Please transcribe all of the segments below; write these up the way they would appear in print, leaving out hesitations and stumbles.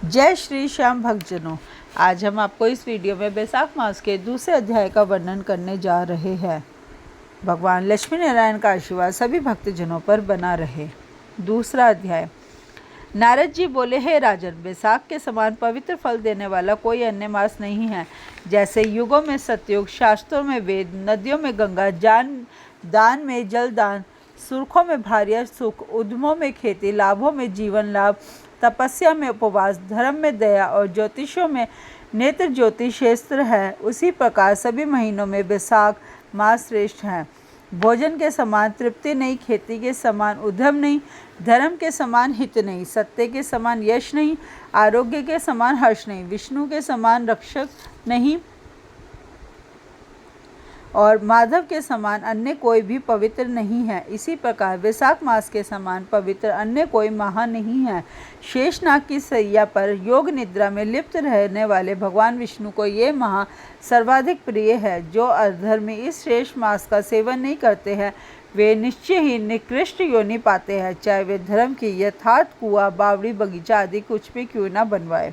जय श्री श्याम भक्तजनों, आज हम आपको इस वीडियो में बैसाख मास के दूसरे अध्याय का वर्णन करने जा रहे हैं। भगवान लक्ष्मी नारायण का आशीर्वाद सभी भक्तजनों पर बना रहे। दूसरा अध्याय। नारद जी बोले, हे राजन, बैसाख के समान पवित्र फल देने वाला कोई अन्य मास नहीं है। जैसे युगों में सतयुग, शास्त्रों में वेद, नदियों में गंगा, दान में जल दान, सुरखों में भार्या सुख, उद्यमों में खेती, लाभों में जीवन लाभ, तपस्या में उपवास, धर्म में दया और ज्योतिषों में नेत्र ज्योति क्षेत्र है, उसी प्रकार सभी महीनों में बैसाख मास श्रेष्ठ है। भोजन के समान तृप्ति नहीं, खेती के समान उद्यम नहीं, धर्म के समान हित नहीं, सत्य के समान यश नहीं, आरोग्य के समान हर्ष नहीं, विष्णु के समान रक्षक नहीं और माधव के समान अन्य कोई भी पवित्र नहीं है। इसी प्रकार वैशाख मास के समान पवित्र अन्य कोई माह नहीं है। शेषनाग की सैया पर योग निद्रा में लिप्त रहने वाले भगवान विष्णु को ये माह सर्वाधिक प्रिय है। जो अधर्मी इस श्रेष्ठ मास का सेवन नहीं करते हैं वे निश्चय ही निकृष्ट योनि पाते हैं, चाहे वे धर्म की यथार्थ कुआं, बावड़ी, बगीचा आदि कुछ भी क्यों न बनवाए।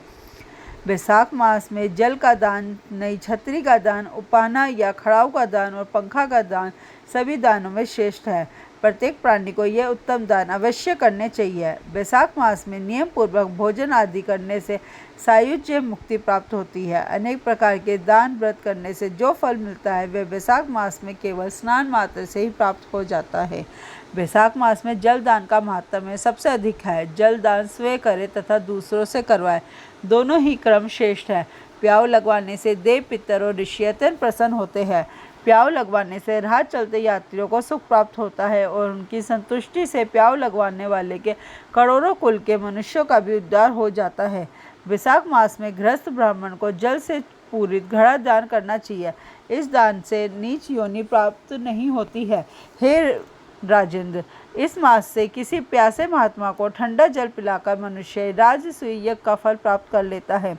बैसाख मास में जल का दान, नई छतरी का दान, उपाना या खड़ाऊ का दान और पंखा का दान सभी दानों में श्रेष्ठ है। प्रत्येक प्राणी को यह उत्तम दान अवश्य करने चाहिए। बैसाख मास में नियम पूर्वक भोजन आदि करने से सायुज्य मुक्ति प्राप्त होती है। अनेक प्रकार के दान व्रत करने से जो फल मिलता है वह बैसाख मास में केवल स्नान मात्र से ही प्राप्त हो जाता है। बैसाख मास में जल दान का महत्व सबसे अधिक है। जल दान स्वयं करे तथा दूसरों से करवाए, दोनों ही क्रम श्रेष्ठ है। प्याऊ लगवाने से देव, पितर और ऋषि अत्यंत प्रसन्न होते हैं। प्याऊ लगवाने से राह चलते यात्रियों को सुख प्राप्त होता है और उनकी संतुष्टि से प्याऊ लगवाने वाले के करोड़ों कुल के मनुष्यों का भी उद्धार हो जाता है। बैसाख मास में गृहस्थ ब्राह्मण को जल से पूरित घड़ा दान करना चाहिए। इस दान से नीच योनि प्राप्त नहीं होती है। हे राजेंद्र, इस मास से किसी प्यासे महात्मा को ठंडा जल पिलाकर मनुष्य राजसूय यज्ञ का फल प्राप्त कर लेता है।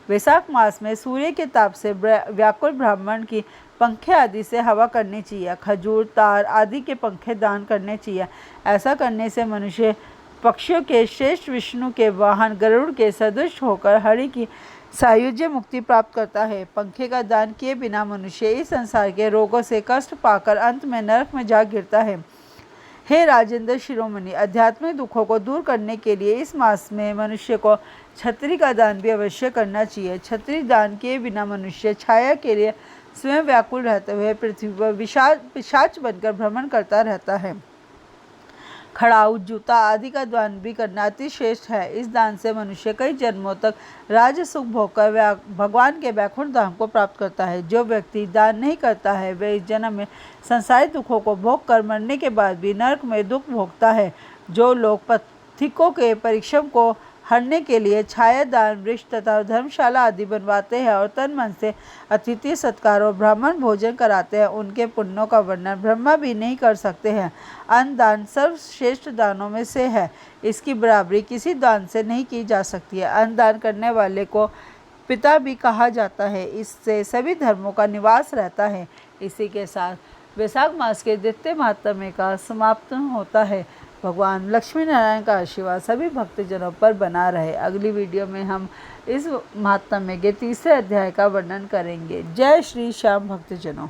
वैशाख मास में सूर्य के ताप से व्याकुल ब्राह्मण की पंखे आदि से हवा करनी चाहिए। खजूर, तार आदि के पंखे दान करने चाहिए। ऐसा करने से मनुष्य पक्षियों के श्रेष्ठ विष्णु के वाहन गरुड़ के सदृश होकर हरि की सायुज्य मुक्ति प्राप्त करता है। पंखे का दान किए बिना मनुष्य इस संसार के रोगों से कष्ट पाकर अंत में नरक में जा गिरता है। हे राजेंद्र शिरोमणि, आध्यात्मिक दुखों को दूर करने के लिए इस मास में मनुष्य को छतरी का दान भी अवश्य करना चाहिए। छतरी दान किए बिना मनुष्य छाया के लिए स्वयं व्याकुल रहते हुए पृथ्वी पर पिशाच बनकर भ्रमण करता रहता है। खड़ाऊ, जूता आदि का दान भी करना अति श्रेष्ठ है। इस दान से मनुष्य कई जन्मों तक राज सुख भोगकर भगवान के वैकुंठ धाम को प्राप्त करता है। जो व्यक्ति दान नहीं करता है वह इस जन्म में संसारिक दुखों को भोग कर मरने के बाद भी नरक में दुख भोगता है। जो लोग पथिकों के परिश्रम को हरने के लिए छाया दान, वृक्ष तथा धर्मशाला आदि बनवाते हैं और तन मन से अतिथि सत्कार और ब्राह्मण भोजन कराते हैं, उनके पुण्यों का वर्णन ब्रह्मा भी नहीं कर सकते हैं। अन्न दान सर्वश्रेष्ठ दानों में से है। इसकी बराबरी किसी दान से नहीं की जा सकती है। अन्न दान करने वाले को पिता भी कहा जाता है। इससे सभी धर्मों का निवास रहता है। इसी के साथ वैशाख मास के द्वितीय महात्म्य का समाप्त होता है। भगवान लक्ष्मी नारायण का आशीर्वाद सभी भक्तजनों पर बना रहे। अगली वीडियो में हम इस महात्म्य के तीसरे अध्याय का वर्णन करेंगे। जय श्री श्याम भक्तजनों।